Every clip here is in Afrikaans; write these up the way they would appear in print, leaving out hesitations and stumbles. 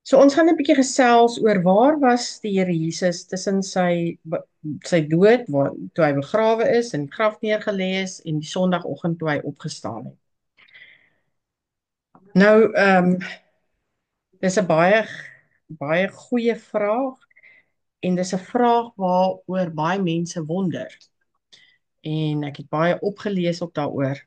So ons gaan 'n bietjie gesels oor waar was die Here Jesus tussen sy dood, toe hy begrawe is en die graf neergelê is en die Sondagoggend toe hy opgestaan het. Nou, dis 'n baie goeie vraag en dis 'n vraag waaroor baie mense wonder. En ek het baie opgelees op daaroor.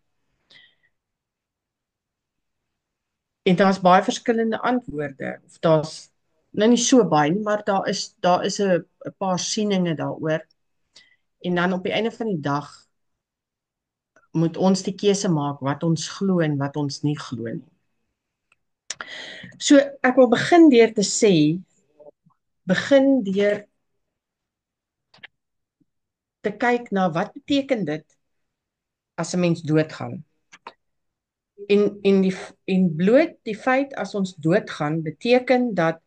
En daar's baie verskillende antwoorde. Of daar's nou nie so baie nie, maar daar is 'n paar sieninge daaroor. En dan op die einde van die dag moet ons die keuse maak wat ons glo en wat ons nie glo nie. So ek wil begin deur te sê, begin deur te kyk na wat beteken dit as 'n mens doodgaan. En bloot die feit as ons doodgaan beteken dat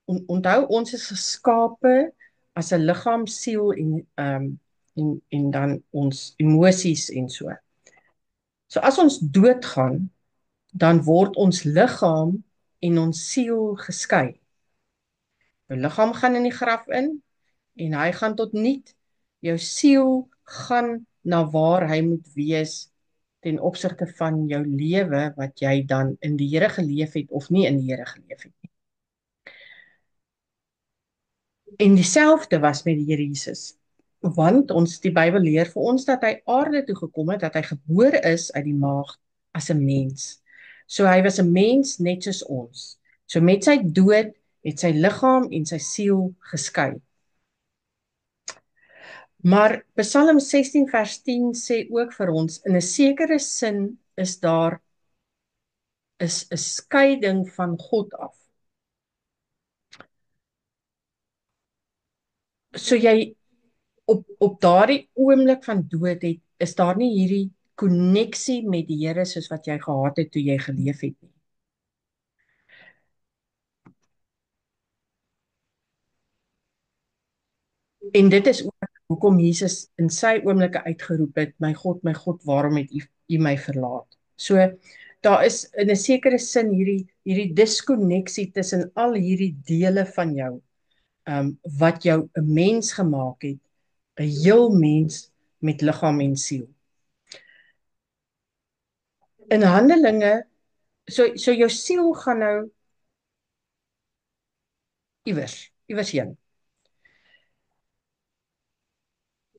onthou ons is geskape as 'n liggaam, siel en dan ons emosies en so. So as ons doodgaan, dan word ons liggaam en ons siel geskei. Jou liggaam gaan in die graf in en hy gaan tot niet. Jou siel gaan na waar hy moet wees ten opsigte van jou lewe wat jy dan in die Here geleef het of nie in die Here geleef het nie. En dieselfde was met die Here Jesus. Want die Bybel leer vir ons dat hy aarde toe gekom het, dat hy gebore is uit die maag as 'n mens. So hy was 'n mens net soos ons. So met sy dood het sy liggaam en sy siel geskei. Maar Psalm 16 vers 10 sê ook vir ons, in 'n sekere sin is daar 'n skeiding van God af. So jy op daardie oomblik van dood is daar nie hierdie koneksie met die Here soos wat jy gehad het toe jy geleef het nie. En dit is ook hoekom Jesus in sy oomblikke uitgeroep het, my God, waarom het U my verlaat? So daar is in 'n sekere sin hierdie diskonneksie tussen al hierdie dele van jou, wat jou 'n mens gemaak het, 'n heel mens met liggaam en siel. In Handelinge, so jou siel gaan nou iewers heen.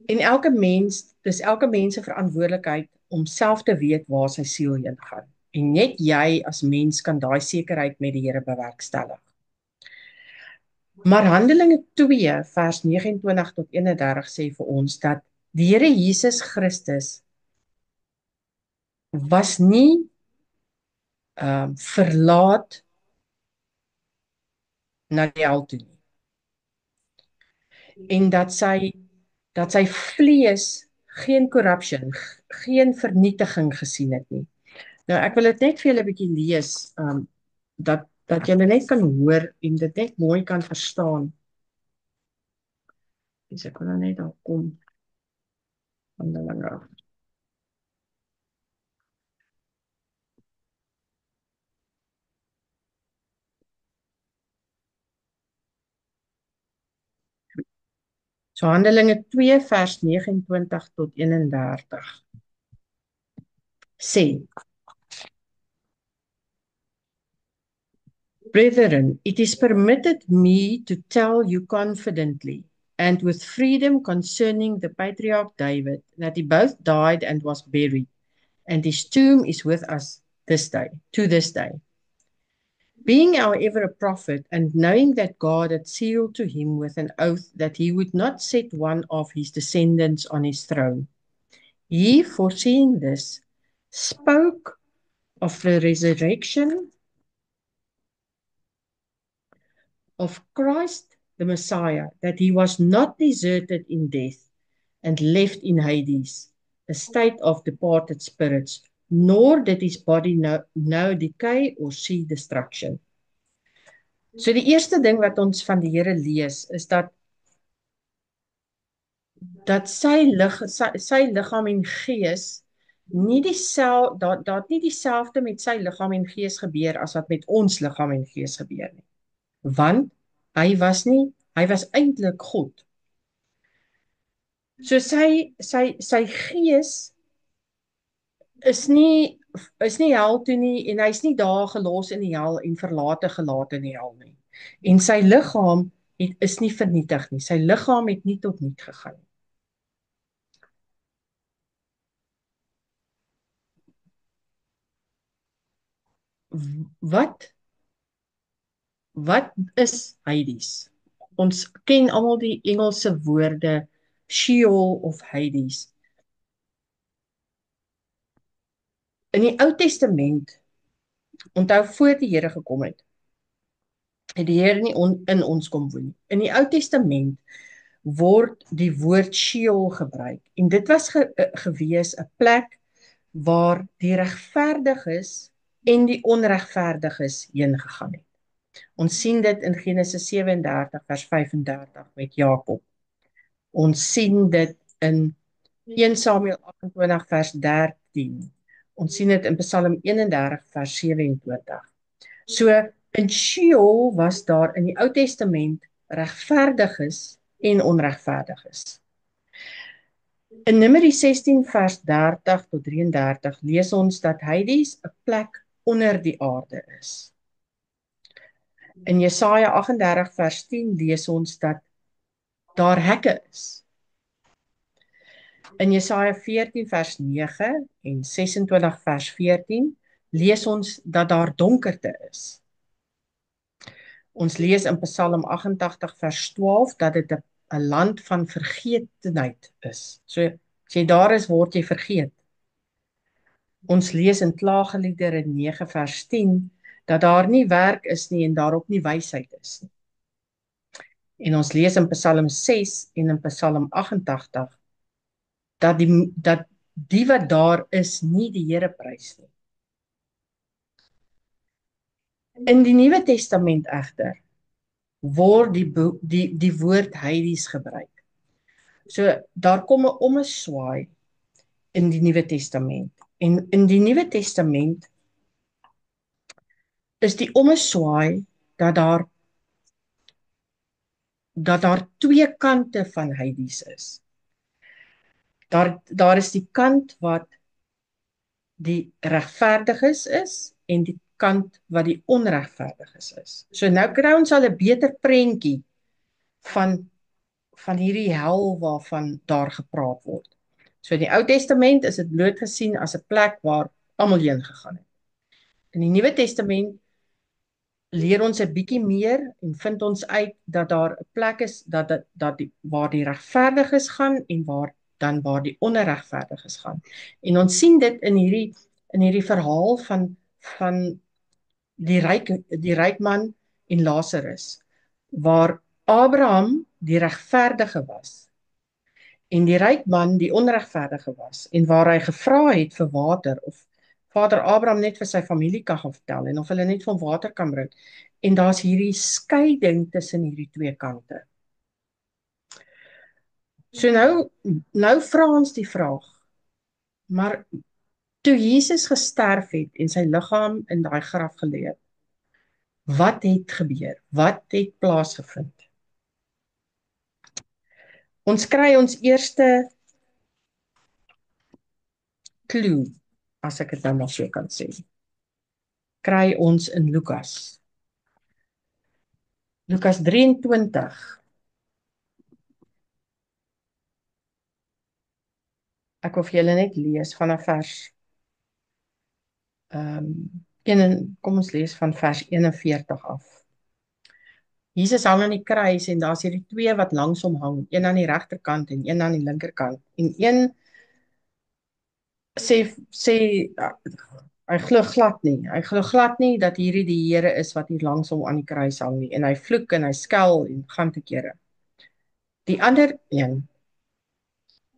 En dis elke mens se verantwoordelikheid om self te weet waar sy siel heen gaan. En net jy as mens kan daai sekerheid met die Here bewerkstellig. Maar Handelinge 2 vers 29 tot 31 sê vir ons dat die Here Jesus Christus was nie verlaat na die hel toe nie. En dat sy vlees geen corruption, geen vernietiging gesien het nie. Nou ek wil dit net vir julle 'n bietjie lees, dat julle net kan hoor en dit net mooi kan verstaan. Dus ek wil nou net daar kom. Handelinge. So Handelinge 2 vers 29 tot 31 sê: Brethren, it is permitted me to tell you confidently and with freedom concerning the patriarch David, that he both died and was buried, and his tomb is with us to this day. Being however a prophet, and knowing that God had sealed to him with an oath that he would not set one of his descendants on his throne, he, foreseeing this, spoke of the resurrection of Christ the Messiah, that he was not deserted in death and left in Hades, a state of departed spirits, nor did his body know decay or see destruction. So die eerste ding wat ons van die Here lees is dat sy liggaam en gees nie dieselfde met sy liggaam en gees gebeur as wat met ons liggaam en gees gebeur nie. want hy was eintlik God. So sy gees is nie hel toe nie en hy's nie daar gelos in die hel en gelaat in die hel nie. En sy liggaam is nie vernietig nie. Sy liggaam het nie tot niet gegaan nie. Wat is Hades? Ons ken almal die Engelse woorde Sheol of Hades. In die Ou Testament, onthou voor die Here gekom het die Here nie in ons kom woon nie. In die Ou Testament word die woord Sheol gebruik en dit was gewees 'n plek waar die regverdiges en die onregverdiges heen gegaan het. Ons sien dit in Genesis 37 vers 35 met Jakob. Ons sien dit in 1 Samuel 28 vers 13. Ons sien dit in Psalm 31 vers 27. So in Sheol was daar in die Ou Testament regverdiges en onregverdiges. In Numeri 16 vers 30 tot 33 lees ons dat Hades 'n plek onder die aarde is. In Jesaja 38 vers 10 lees ons dat daar hekke is. In Jesaja 14 vers 9 en 26 vers 14 lees ons dat daar donkerte is. Ons lees in Psalm 88 vers 12 dat dit 'n land van vergetenheid is. So as jy daar is, word jy vergeet. Ons lees in Klaagliedere 9 vers 10 dat daar nie werk is nie en daar ook nie wysheid is nie. En ons lees in Psalm 6 en in Psalm 88 dat die wat daar is nie die Here prys nie. In die Nuwe Testament egter word die woord Hades gebruik. So daar kom 'n ommeswaai in die Nuwe Testament. En in die Nuwe Testament is die ommeswaai dat daar twee kante van Hades is. Daar is die kant wat die regverdiges is en die kant wat die onregverdiges is. So nou kry ons al 'n beter prentjie van hierdie hel waarvan daar gepraat word. So in die Ou Testament is dit bloot gesien as 'n plek waar almal heen gegaan het. In die Nuwe Testament leer ons 'n bietjie meer en vind ons uit dat daar 'n plek is waar die regverdiges gaan en waar die onregverdiges gaan. En ons sien dit in hierdie verhaal van die ryk man en Lazarus, waar Abraham die regverdige was en die ryk man die onregverdige was en waar hy gevra het vir water of Vader Abraham net vir sy familie kan gaan vertel en of hulle net van water kan bring. En daar's hierdie skeiding tussen hierdie twee kante. So nou vra ons die vraag, maar toe Jesus gesterf het en sy liggaam in daai graf gelê het, wat het gebeur? Wat het plaasgevind? Ons kry ons eerste clue, as ek dit nou maar so kan sê. Kry ons in Lukas 23. Ek wil vir julle net lees vanaf vers kom ons lees van vers 41 af. Jesus hang aan die kruis en daar's hierdie twee wat langs hom hang, een aan die regterkant en een aan die linkerkant. En een sê hy glo glad nie. Hy glo glad nie dat hierdie die Here is wat hier langs hom aan die kruis hang nie. En hy vloek en hy skel en gaan te kere. Die ander een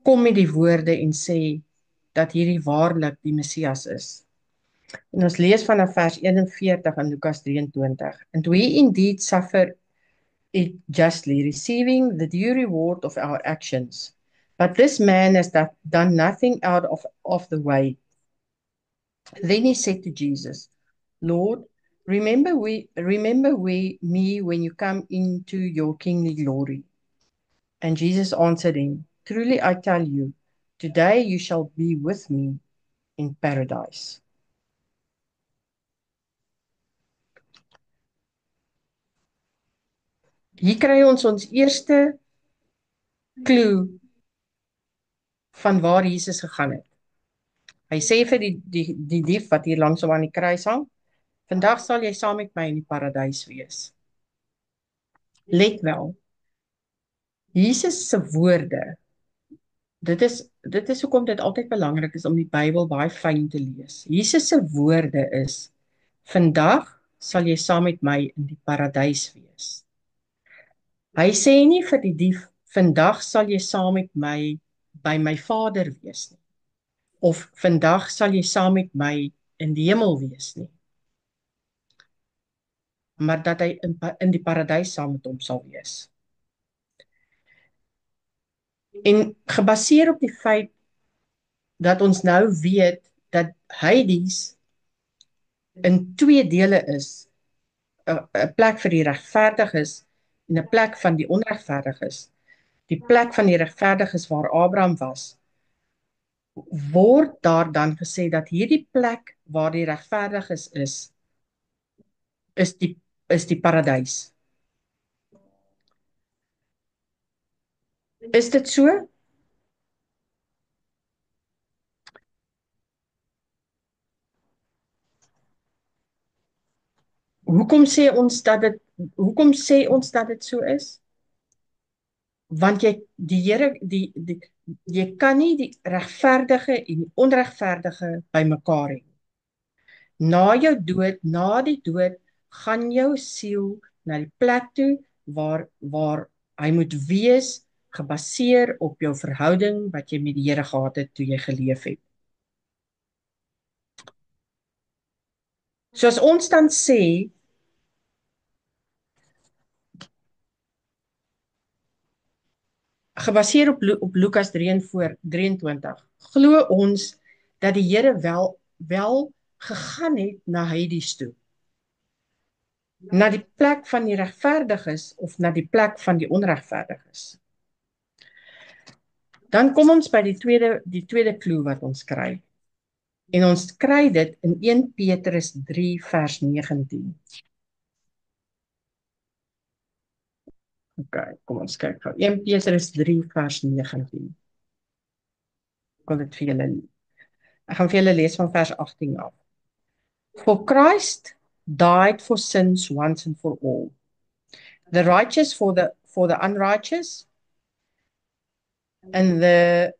kom met die woorde en sê dat hierdie waarlik die Messias is. En ons lees vanaf vers 41 in Lukas 23. And we indeed suffer it justly, receiving the due reward of our actions. But this man has done nothing out of the way. Then he said to Jesus, Lord, remember me when you come into your kingly glory. And Jesus answered him, truly I tell you, today you shall be with me in paradise. Hier kry ons eerste clue van waar Jesus gegaan het. Hy sê vir die dief wat hier langs hom aan die kruis hang, vandag sal jy saam met my in die paradys wees. Let wel, Jesus se woorde, dit is hoekom dit altyd belangrik is om die Bybel baie fyn te lees. Jesus se woorde is, vandag sal jy saam met my in die paradys wees. Hy sê nie vir die dief, vandag sal jy saam met my by my Vader wees nie. Of vandag sal jy saam met my in die hemel wees nie. Maar dat hy in die paradys saam met hom sal wees. En gebaseer op die feit dat ons nou weet dat Hades in twee dele is, 'n plek vir die regverdiges en 'n plek van die onregverdiges. Die plek van die regverdiges waar Abraham was, word daar dan gesê dat hierdie plek waar die regverdiges is die paradys. Is dit so? Hoekom sê ons dat dit so is? Want jy kan nie die regverdige en die onregverdige bymekaar hê. Na jou dood, na die dood, gaan jou siel na die plek toe waar hy moet wees, gebaseer op jou verhouding wat jy met die Here gehad het toe jy geleef het. So as ons dan sê, gebaseer op Lukas 23, glo ons dat die Here wel gegaan het na Hades toe. Na die plek van die regverdiges of na die plek van die onregverdiges. Dan kom ons by die tweede clue wat ons kry. En ons kry dit in 1 Petrus 3 vers 19. Okay, kom ons kyk gou. 1 Petrus 3 vers 19. Ek gaan vir julle lees van vers 18 af. For Christ died for sins once and for all. The righteous for the unrighteous, and the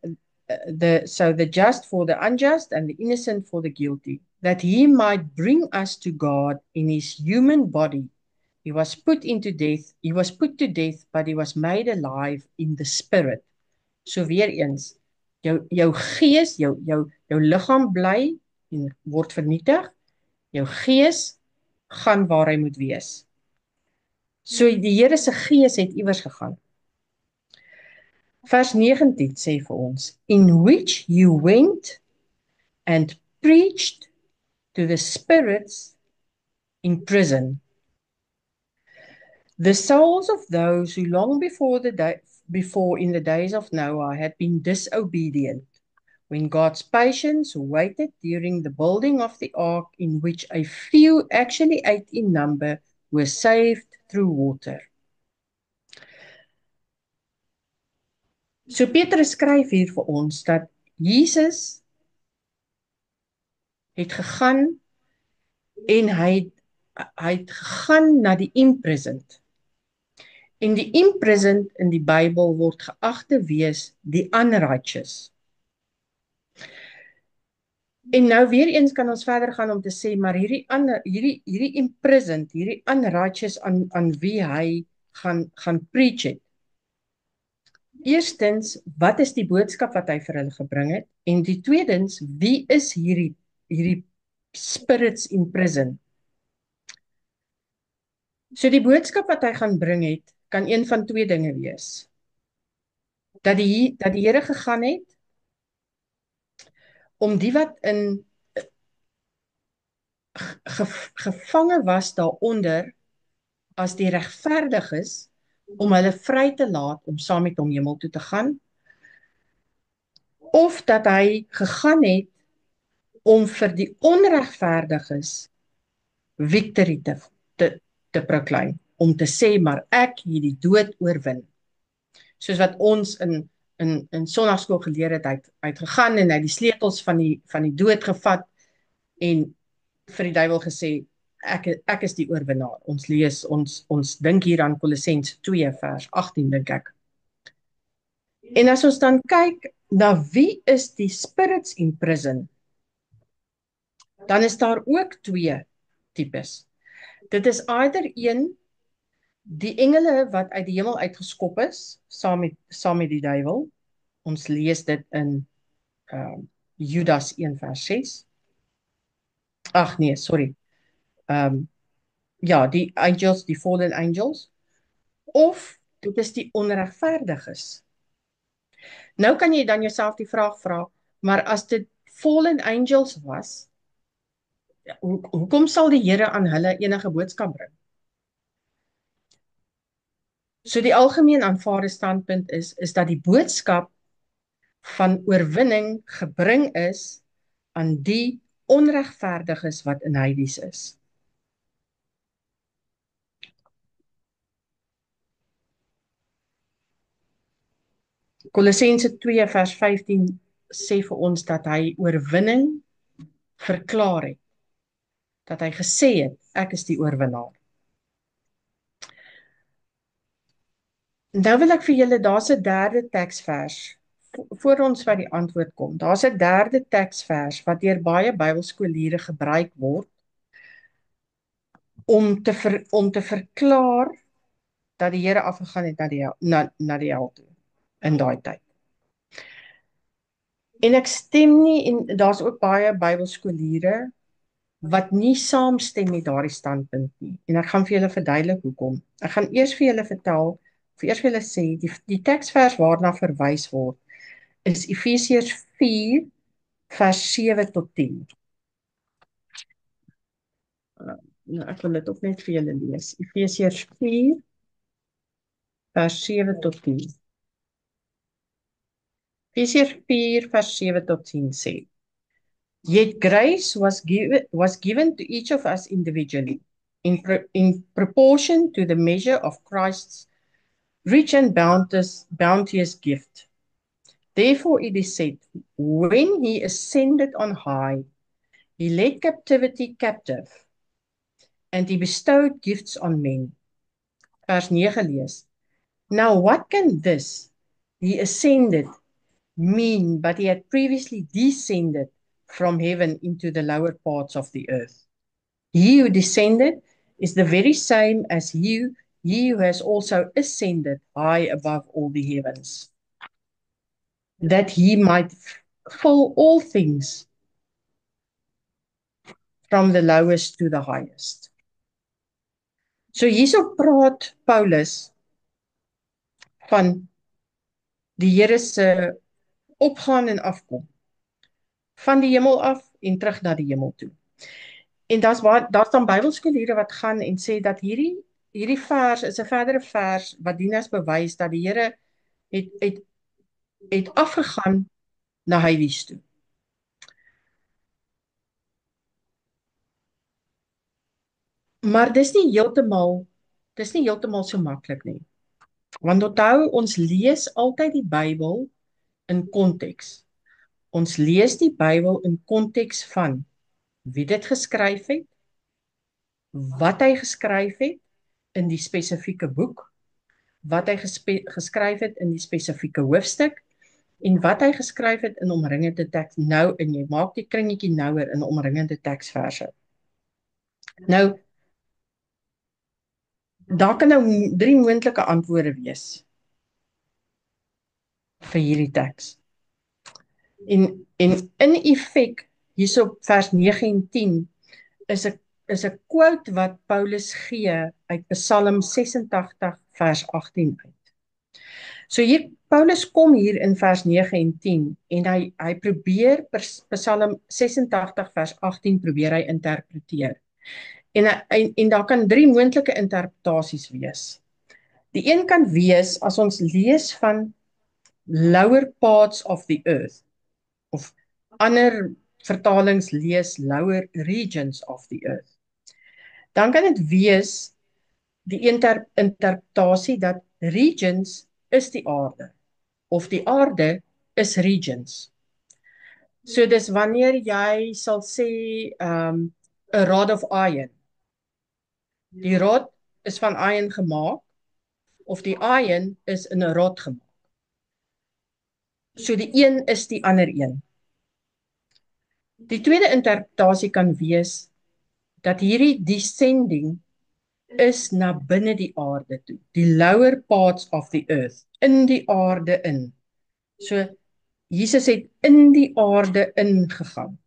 just for the unjust, and the innocent for the guilty, that he might bring us to God in his human body. He was put to death, but he was made alive in the spirit. So weer eens, jou gees, jou liggaam bly en word vernietig. Jou gees gaan waar hy moet wees. So die Here se gees het iewers gegaan. Vers 19 sê vir ons, in which you went and preached to the spirits in prison, the souls of those who long before in the days of Noah had been disobedient, when God's patience waited during the building of the ark, in which a few, actually 8 in number, were saved through water. So Petrus skryf hier vir ons dat Jesus het gegaan en hy het gegaan na die imprisoned. En die imprisoned in die Bybel word geag te wees die unrighteous. En nou weer eens kan ons verder gaan om te sê, maar hierdie imprisoned, hierdie unrighteous aan wie hy gaan preach het. Eerstens, wat is die boodskap wat hy vir hulle gebring het? En die tweedens, wie is hierdie spirits in prison? So die boodskap wat hy gaan bring het, kan een van twee dinge wees. Dat die Here gegaan het om die wat gevange was daaronder as die regverdiges om hulle vry te laat om saam met hom hemel toe te gaan, of dat hy gegaan het om vir die onregverdiges victory te, te proclaim, om te sê, maar ek het die dood oorwin. Soos wat ons in sonnaarskool geleer het, hy het gegaan en hy het die sleutels van die dood gevat en vir die duiwel gesê, ek is die oorwinnaar. Ons lees, ons dink hier aan Kolossense 2 vers 18, dink ek. En as ons dan kyk na wie is die spirits in prison, dan is daar ook twee tipes. Dit is either een, die engele wat uit die hemel uitgeskop is, saam met die duiwel. Ons lees dit in Judas 1 vers 6. Ag nee, sorry. Ja, die angels, die fallen angels. Of dit is die onregverdiges. Nou kan jy dan jouself die vraag vra, maar as dit fallen angels was, hoekom sal die Here aan hulle enige boodskap bring? So die algemeen aanvaarde standpunt is dat die boodskap van oorwinning gebring is aan die onregverdiges wat in Hades is. Kolossense 2 vers 15 sê vir ons dat hy oorwinning verklaar het. Dat hy gesê het, ek is die oorwinnaar. Nou wil ek vir julle, daar's 'n derde teksvers, voor ons by die antwoord kom, daar's 'n derde teksvers wat deur baie Bybelskooliere gebruik word om te verklaar dat die Here afgegaan het na die hel toe in daai tyd. En ek stem nie, en daar's ook baie Bybelskooliere wat nie saamstem met daardie standpunt nie. En ek gaan vir julle verduidelik hoekom. Ek gaan eers vir julle vertel, eers vir julle sê, die teksvers waarna verwys word, is Efesiërs 4 vers 7 tot 10. Nou, ek wil dit ook net vir julle lees. Efesiërs 4 vers 7 tot 10. Efesiërs 4 vers 7 tot 10 sê, Yet grace was given to each of us individually, in proportion to the measure of Christ's rich and bounteous gift. Therefore it is said, when he ascended on high, he led captivity captive, and he bestowed gifts on men. Vers 9 lees. Now what can this, he ascended, mean, but he had previously descended from heaven into the lower parts of the earth? He who descended is the very same as he who has also ascended high above all the heavens, that he might fill all things from the lowest to the highest. So hierso praat Paulus van die Here se opgaan en afkom, van die hemel af en terug na die hemel toe. En daar's dan Bybelskooliere wat gaan en sê dat hierdie vers is 'n verdere vers wat dien as bewys dat die Here het afgegaan na Hades toe. Maar dis nie heeltemal so maklik nie. Want onthou, ons lees altyd die Bybel in konteks. Ons lees die Bybel in konteks van wie dit geskryf het, wat hy geskryf het in die spesifieke boek, wat hy geskryf het in die spesifieke hoofstuk, en wat hy geskryf het in omringende teks. Nou, en jy maak die kringetjie nouer in omringende teksverse. Nou, daar kan nou 3 moontlike antwoorde wees vir hierdie teks. En in effek, hierso vers 9 en 10, is 'n quote wat Paulus gee uit Psalm 86 vers 18 uit. So hier Paulus kom hier in vers 9 en 10 en hy probeer Psalm 86 vers 18 probeer hy interpreteer. En daar kan drie moontlike interpretasies wees. Die een kan wees as ons lees van lower parts of the earth of ander vertalings lees lower regions of the earth. Dan kan dit wees die interpretasie dat regions is die aarde of die aarde is regions. So dis wanneer jy sal sê a rod of iron. Die rod is van iron gemaak of die iron is in 'n rod gemaak. So die een is die ander een. Die tweede interpretasie kan wees dat hierdie descending is na binne die aarde toe, die lower parts of the earth, in die aarde in. So Jesus het in die aarde ingegaan.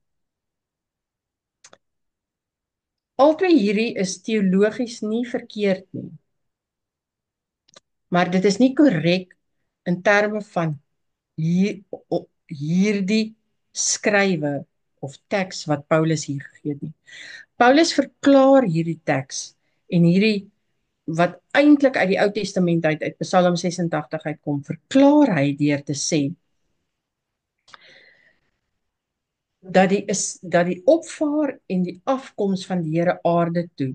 Albei hierdie is teologies nie verkeerd nie. Maar dit is nie korrek in terme van hierdie skrywe of teks wat Paulus hier gegee het nie. Paulus verklaar hierdie teks en hierdie wat eintlik uit die Ou Testament uit Psalm 86 uitkom, verklaar hy deur te sê dat die opvaar en die afkoms van die Here aarde toe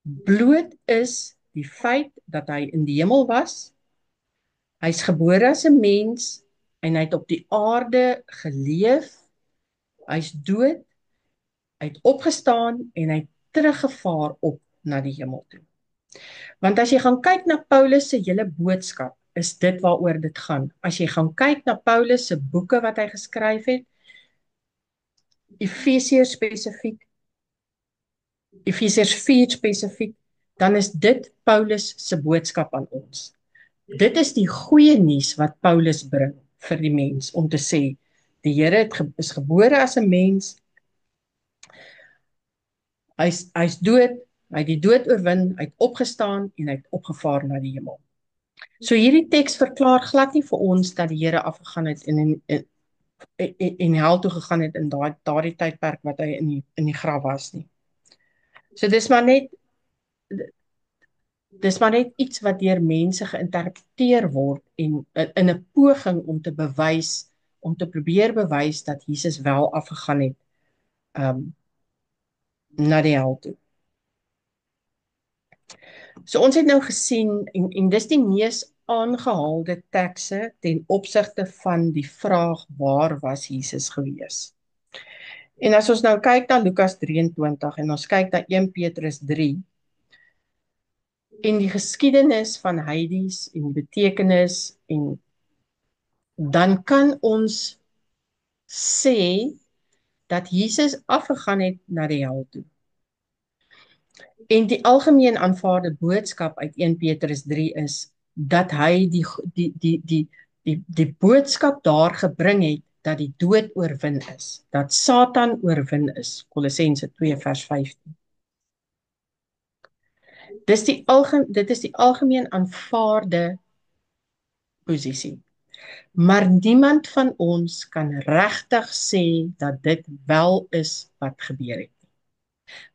bloot is die feit dat hy in die hemel was, hy's gebore as 'n mens en hy het op die aarde geleef, hy's dood, hy het opgestaan en hy het teruggevaar op na die hemel toe. Want as jy gaan kyk na Paulus se hele boodskap, is dit waaroor dit gaan. As jy gaan kyk na Paulus se boeke wat hy geskryf het, Efesiërs spesifiek, Efesiërs 4 spesifiek, dan is dit Paulus se boodskap aan ons. Dit is die goeie nuus wat Paulus bring vir die mens, om te sê, die Here is gebore as 'n mens, hy's dood, hy het die dood oorwin, hy het opgestaan en hy het opgevaar na die hemel. So hierdie teks verklaar glad nie vir ons dat die Here afgegaan het en hel toe gegaan het in daardie tydperk wat hy in die graf was nie. So dis maar net iets wat deur mense geïnterpreteer word en in 'n poging om te probeer bewys dat Jesus wel afgegaan het na die hel toe. So ons het nou gesien en dis die mees aangehaalde tekste ten opsigte van die vraag waar was Jesus gewees. En as ons nou kyk na Lukas 23 en ons kyk na 1 Petrus 3 en die geskiedenis van Hades en die betekenis en dan kan ons sê dat Jesus afgegaan het na die hel toe. En die algemeen aanvaarde boodskap uit 1 Petrus 3 is dat hy die boodskap daar gebring het dat die dood oorwin is, dat Satan oorwin is, Kolossense 2 vers 15. Dit is die algemeen aanvaarde posisie. Maar niemand van ons kan regtig sê dat dit wel is wat gebeur het.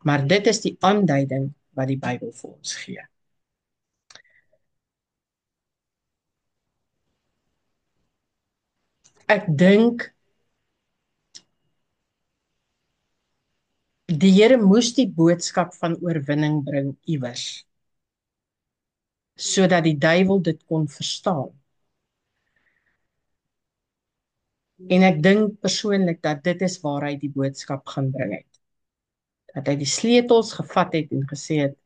Maar dit is die aanduiding wat die Bybel vir ons gee. Ek dink die Here moes die boodskap van oorwinning bring iewers, sodat die duiwel dit kon verstaan. En ek dink persoonlik dat dit is waar hy die boodskap gaan bring het. Dat hy die sleutels gevat het en gesê het,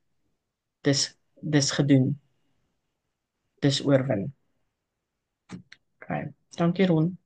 dis gedoen. Dis oorwin. Okay, dankie Ron.